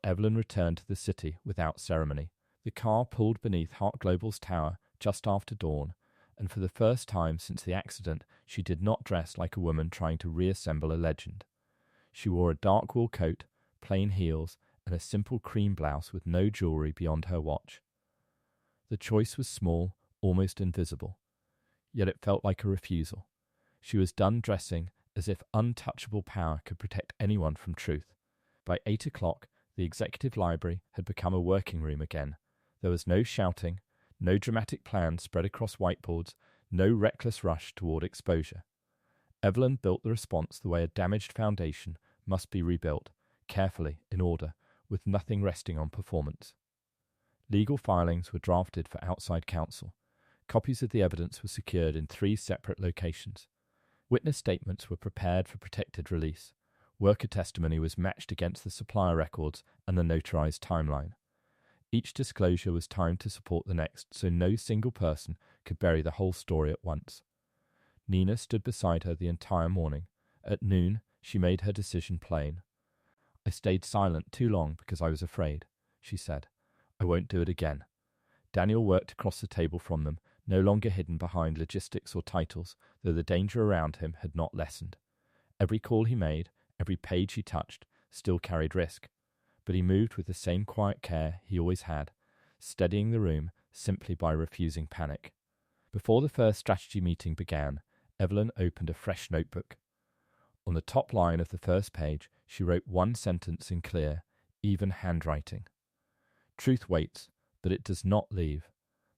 Evelyn returned to the city without ceremony. The car pulled beneath Hart Global's tower just after dawn, and for the first time since the accident, she did not dress like a woman trying to reassemble a legend. She wore a dark wool coat, plain heels, and a simple cream blouse with no jewellery beyond her watch. The choice was small, almost invisible, yet it felt like a refusal. She was done dressing as if untouchable power could protect anyone from truth. By 8 o'clock, the executive library had become a working room again. There was no shouting, no dramatic plans spread across whiteboards, no reckless rush toward exposure. Evelyn built the response the way a damaged foundation must be rebuilt, carefully, in order, with nothing resting on performance. Legal filings were drafted for outside counsel. Copies of the evidence were secured in 3 separate locations. Witness statements were prepared for protected release. Worker testimony was matched against the supplier records and the notarized timeline. Each disclosure was timed to support the next, so no single person could bury the whole story at once. Nina stood beside her the entire morning. At noon, she made her decision plain. "I stayed silent too long because I was afraid," she said. "I won't do it again." Daniel worked across the table from them, no longer hidden behind logistics or titles, though the danger around him had not lessened. Every call he made, every page he touched, still carried risk. But he moved with the same quiet care he always had, steadying the room simply by refusing panic. Before the first strategy meeting began, Evelyn opened a fresh notebook. On the top line of the first page, she wrote one sentence in clear, even handwriting. "Truth waits, but it does not leave."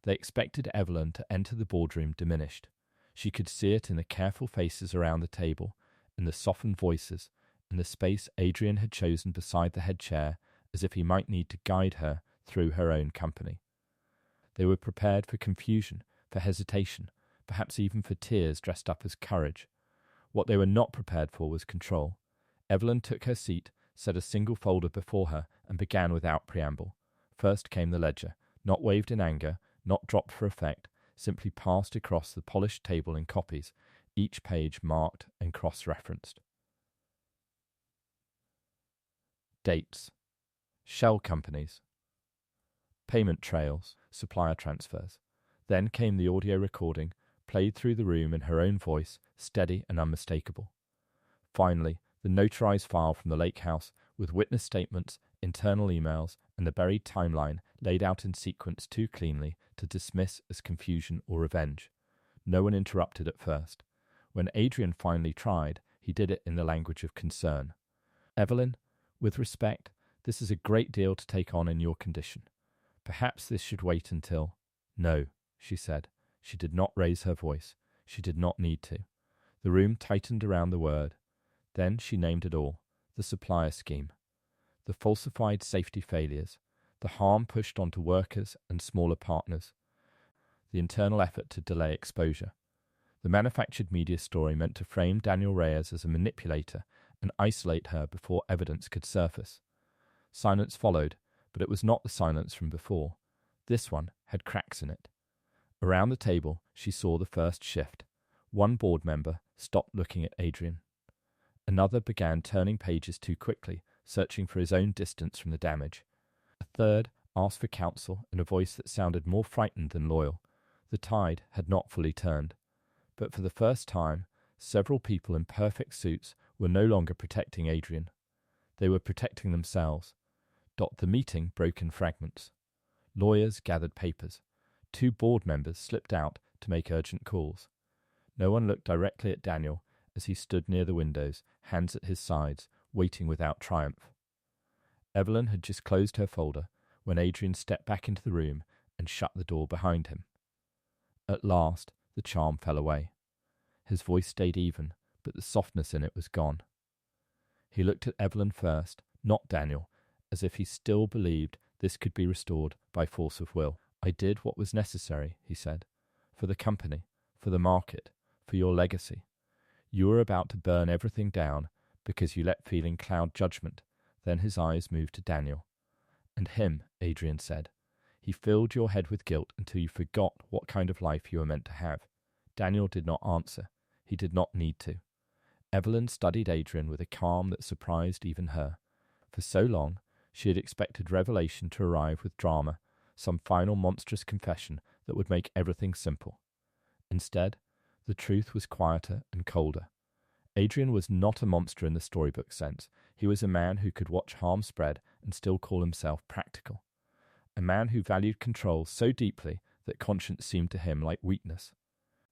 They expected Evelyn to enter the boardroom diminished. She could see it in the careful faces around the table, in the softened voices, in the space Adrian had chosen beside the head chair, as if he might need to guide her through her own company. They were prepared for confusion, for hesitation, perhaps even for tears dressed up as courage. What they were not prepared for was control. Evelyn took her seat, set a single folder before her, and began without preamble. First came the ledger, not waved in anger, not dropped for effect, simply passed across the polished table in copies, each page marked and cross-referenced. Dates. Shell companies. Payment trails, supplier transfers. Then came the audio recording, played through the room in her own voice, steady and unmistakable. Finally, the notarized file from the lake house, with witness statements, internal emails, and the buried timeline laid out in sequence too cleanly to dismiss as confusion or revenge. No one interrupted at first. When Adrian finally tried, He did it in the language of concern. Evelyn, with respect, this is a great deal to take on in your condition. Perhaps this should wait until— No, she said. She did not raise her voice. She did not need to. The room tightened around the word. Then she named it all. The supplier scheme. The falsified safety failures. The harm pushed onto workers and smaller partners. The internal effort to delay exposure. The manufactured media story meant to frame Daniel Reyes as a manipulator and isolate her before evidence could surface. Silence followed, but it was not the silence from before. This one had cracks in it. Around the table, she saw the first shift. One board member stopped looking at Adrian. Another began turning pages too quickly, searching for his own distance from the damage. A third asked for counsel in a voice that sounded more frightened than loyal. The tide had not fully turned. But for the first time, several people in perfect suits were no longer protecting Adrian. They were protecting themselves. The meeting broke in fragments. Lawyers gathered papers. 2 board members slipped out to make urgent calls. No one looked directly at Daniel as he stood near the windows, hands at his sides, waiting without triumph. Evelyn had just closed her folder when Adrian stepped back into the room and shut the door behind him. At last, the charm fell away. His voice stayed even, but the softness in it was gone. He looked at Evelyn first, not Daniel, as if he still believed this could be restored by force of will. I did what was necessary, he said, for the company, for the market, for your legacy. You were about to burn everything down because you let feeling cloud judgment. Then his eyes moved to Daniel. And him, Adrian said. He filled your head with guilt until you forgot what kind of life you were meant to have. Daniel did not answer. He did not need to. Evelyn studied Adrian with a calm that surprised even her. For so long, she had expected revelation to arrive with drama, some final monstrous confession that would make everything simple. Instead, the truth was quieter and colder. Adrian was not a monster in the storybook sense. He was a man who could watch harm spread and still call himself practical. A man who valued control so deeply that conscience seemed to him like weakness.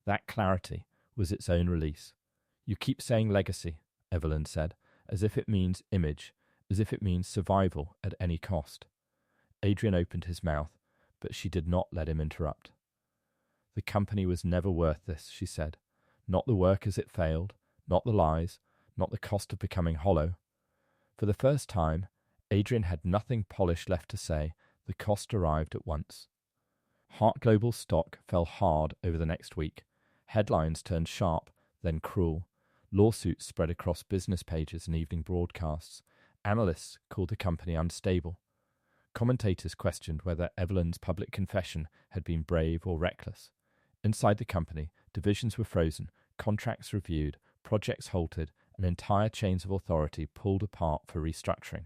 That clarity was its own release. You keep saying legacy, Evelyn said, as if it means image, as if it means survival at any cost. Adrian opened his mouth, but she did not let him interrupt. The company was never worth this, she said. Not the work as it failed, not the lies, not the cost of becoming hollow. For the first time, Adrian had nothing polished left to say. The cost arrived at once. Hart Global's stock fell hard over the next week. Headlines turned sharp, then cruel. Lawsuits spread across business pages and evening broadcasts. Analysts called the company unstable. Commentators questioned whether Evelyn's public confession had been brave or reckless. Inside the company, divisions were frozen, contracts reviewed, projects halted, and entire chains of authority pulled apart for restructuring.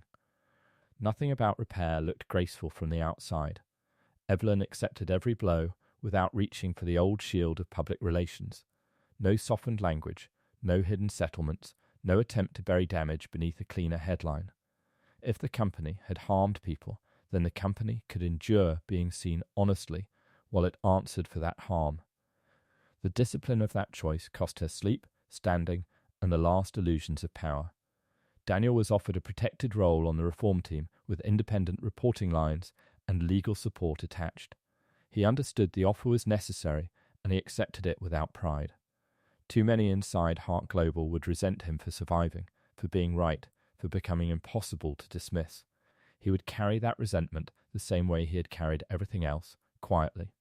Nothing about repair looked graceful from the outside. Evelyn accepted every blow without reaching for the old shield of public relations. No softened language, no hidden settlements, no attempt to bury damage beneath a cleaner headline. If the company had harmed people, then the company could endure being seen honestly while it answered for that harm. The discipline of that choice cost her sleep, standing, and the last illusions of power. Daniel was offered a protected role on the reform team with independent reporting lines and legal support attached. He understood the offer was necessary, and he accepted it without pride. Too many inside Hart Global would resent him for surviving, for being right, for becoming impossible to dismiss. He would carry that resentment the same way he had carried everything else, quietly.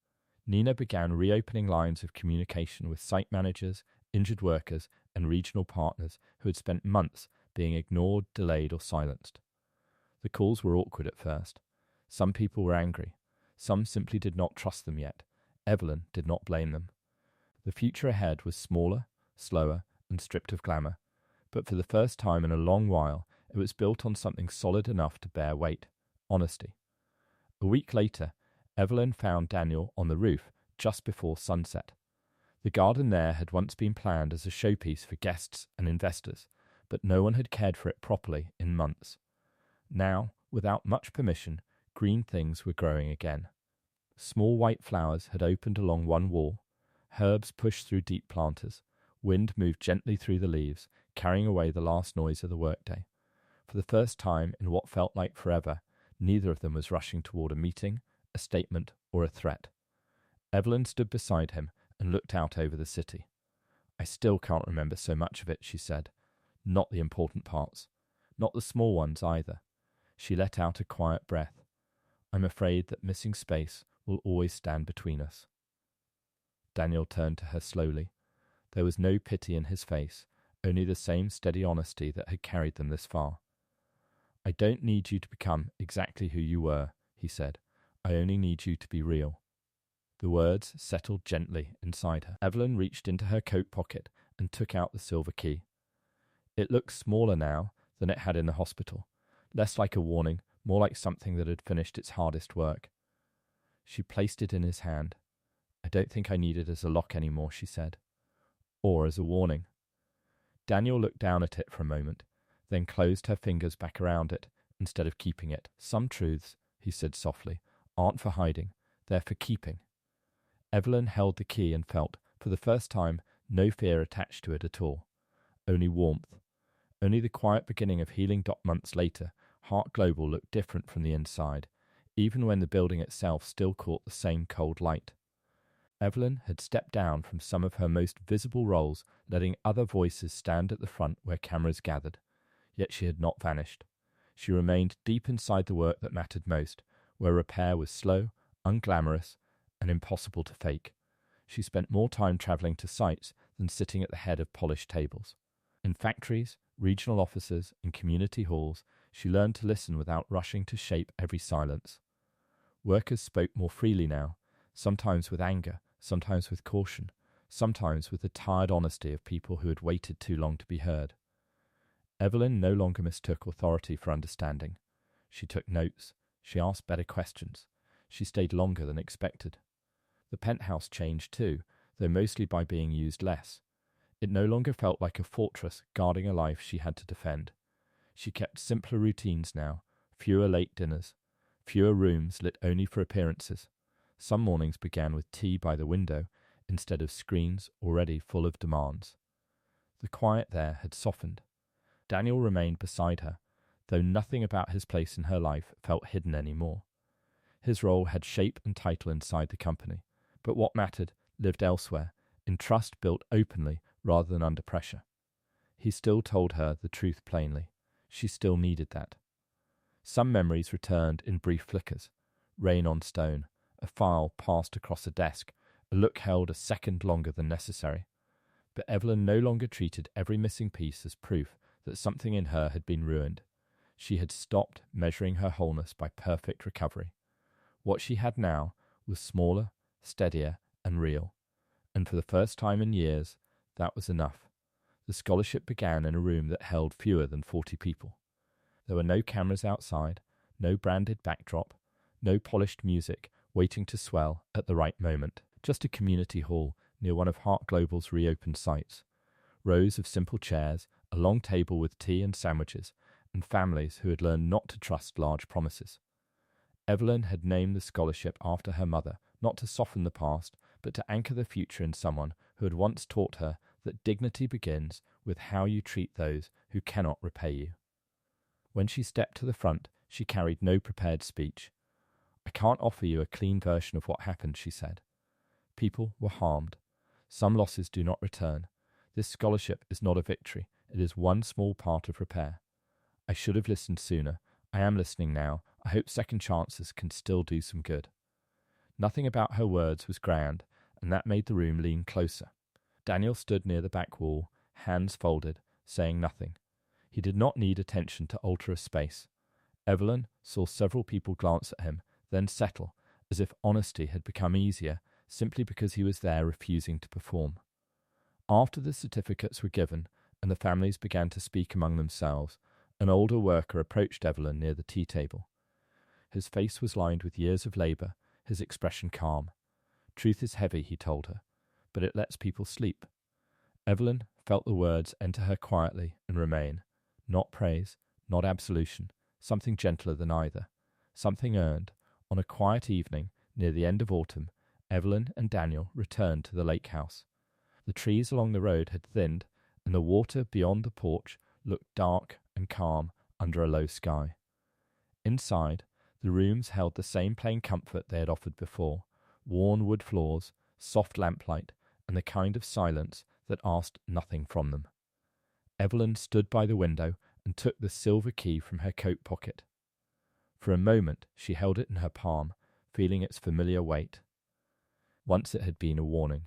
Nina began reopening lines of communication with site managers, injured workers, and regional partners who had spent months being ignored, delayed, or silenced. The calls were awkward at first. Some people were angry. Some simply did not trust them yet. Evelyn did not blame them. The future ahead was smaller, slower, and stripped of glamour, but for the first time in a long while, it was built on something solid enough to bear weight: honesty. A week later, Evelyn found Daniel on the roof just before sunset. The garden there had once been planned as a showpiece for guests and investors, but no one had cared for it properly in months. Now, without much permission, green things were growing again. Small white flowers had opened along one wall. Herbs pushed through deep planters. Wind moved gently through the leaves, carrying away the last noise of the workday. For the first time in what felt like forever, neither of them was rushing toward a meeting, a statement, or a threat. Evelyn stood beside him and looked out over the city. "I still can't remember so much of it," she said. "Not the important parts. Not the small ones either." She let out a quiet breath. "I'm afraid that missing space will always stand between us." Daniel turned to her slowly. There was no pity in his face, only the same steady honesty that had carried them this far. "I don't need you to become exactly who you were," he said. "I only need you to be real." The words settled gently inside her. Evelyn reached into her coat pocket and took out the silver key. It looked smaller now than it had in the hospital, less like a warning, more like something that had finished its hardest work. She placed it in his hand. "I don't think I need it as a lock anymore," she said. "Or as a warning." Daniel looked down at it for a moment, then closed her fingers back around it instead of keeping it. "Some truths," he said softly, "aren't for hiding. They're for keeping." Evelyn held the key and felt, for the first time, no fear attached to it at all. Only warmth. Only the quiet beginning of healing. Months later, Heart Global looked different from the inside, even when the building itself still caught the same cold light. Evelyn had stepped down from some of her most visible roles, letting other voices stand at the front where cameras gathered. Yet she had not vanished. She remained deep inside the work that mattered most, where repair was slow, unglamorous, and impossible to fake. She spent more time travelling to sites than sitting at the head of polished tables. In factories, regional offices, and community halls, she learned to listen without rushing to shape every silence. Workers spoke more freely now, sometimes with anger, sometimes with caution, sometimes with the tired honesty of people who had waited too long to be heard. Evelyn no longer mistook authority for understanding. She took notes. She asked better questions. She stayed longer than expected. The penthouse changed too, though mostly by being used less. It no longer felt like a fortress guarding a life she had to defend. She kept simpler routines now, fewer late dinners, fewer rooms lit only for appearances. Some mornings began with tea by the window instead of screens already full of demands. The quiet there had softened. Daniel remained beside her, though nothing about his place in her life felt hidden anymore. His role had shape and title inside the company, but what mattered lived elsewhere, in trust built openly rather than under pressure. He still told her the truth plainly. She still needed that. Some memories returned in brief flickers. Rain on stone, a file passed across a desk, a look held a second longer than necessary. But Evelyn no longer treated every missing piece as proof that something in her had been ruined. She had stopped measuring her wholeness by perfect recovery. What she had now was smaller, steadier, and real. And for the first time in years, that was enough. The scholarship began in a room that held fewer than 40 people. There were no cameras outside, no branded backdrop, no polished music waiting to swell at the right moment. Just a community hall near one of Heart Global's reopened sites. Rows of simple chairs, a long table with tea and sandwiches, and families who had learned not to trust large promises. Evelyn had named the scholarship after her mother, not to soften the past, but to anchor the future in someone who had once taught her that dignity begins with how you treat those who cannot repay you. When she stepped to the front, she carried no prepared speech. "I can't offer you a clean version of what happened," she said. "People were harmed. Some losses do not return. This scholarship is not a victory. It is one small part of repair. I should have listened sooner. I am listening now. I hope second chances can still do some good." Nothing about her words was grand, and that made the room lean closer. Daniel stood near the back wall, hands folded, saying nothing. He did not need attention to alter a space. Evelyn saw several people glance at him, then settle, as if honesty had become easier simply because he was there refusing to perform. After the certificates were given and the families began to speak among themselves, an older worker approached Evelyn near the tea table. His face was lined with years of labour, his expression calm. "Truth is heavy," he told her, "but it lets people sleep." Evelyn felt the words enter her quietly and remain. Not praise, not absolution, something gentler than either. Something earned. On a quiet evening, near the end of autumn, Evelyn and Daniel returned to the lake house. The trees along the road had thinned, and the water beyond the porch looked dark and calm under a low sky. Inside, the rooms held the same plain comfort they had offered before: worn wood floors, soft lamplight, and the kind of silence that asked nothing from them. Evelyn stood by the window and took the silver key from her coat pocket. For a moment she held it in her palm, feeling its familiar weight. Once it had been a warning,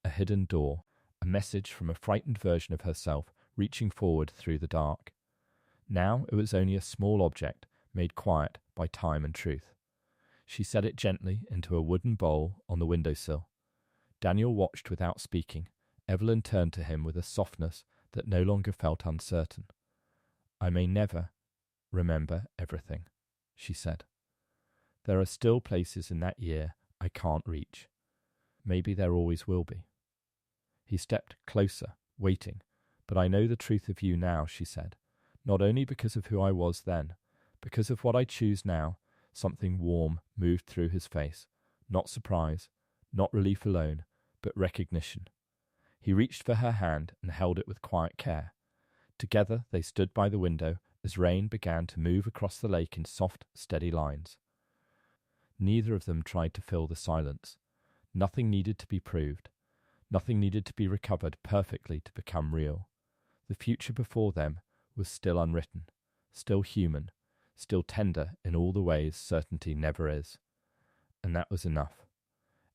a hidden door, a message from a frightened version of herself reaching forward through the dark. Now it was only a small object, made quiet by time and truth. She set it gently into a wooden bowl on the windowsill. Daniel watched without speaking. Evelyn turned to him with a softness that no longer felt uncertain. "I may never remember everything," she said. "There are still places in that year I can't reach. Maybe there always will be." He stepped closer, waiting. "But I know the truth of you now," she said. "Not only because of who I was then, because of what I choose now." Something warm moved through his face. Not surprise, not relief alone, but recognition. He reached for her hand and held it with quiet care. Together they stood by the window as rain began to move across the lake in soft, steady lines. Neither of them tried to fill the silence. Nothing needed to be proved. Nothing needed to be recovered perfectly to become real. The future before them was still unwritten, still human, still tender in all the ways certainty never is. And that was enough.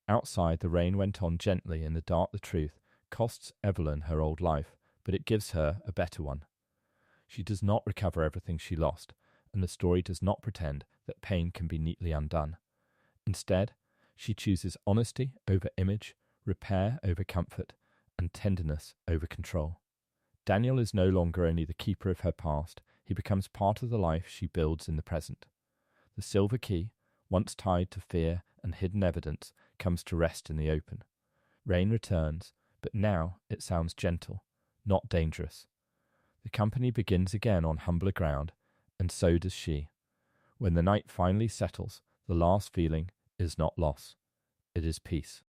Outside, the rain went on gently. In the dark, the truth costs Evelyn her old life, but it gives her a better one. She does not recover everything she lost, and the story does not pretend that pain can be neatly undone. Instead, she chooses honesty over image, repair over comfort, and tenderness over control. Daniel is no longer only the keeper of her past, he becomes part of the life she builds in the present. The silver key, once tied to fear and hidden evidence, comes to rest in the open. Rain returns, but now it sounds gentle, not dangerous. The company begins again on humbler ground, and so does she. When the night finally settles, the last feeling is not loss, it is peace.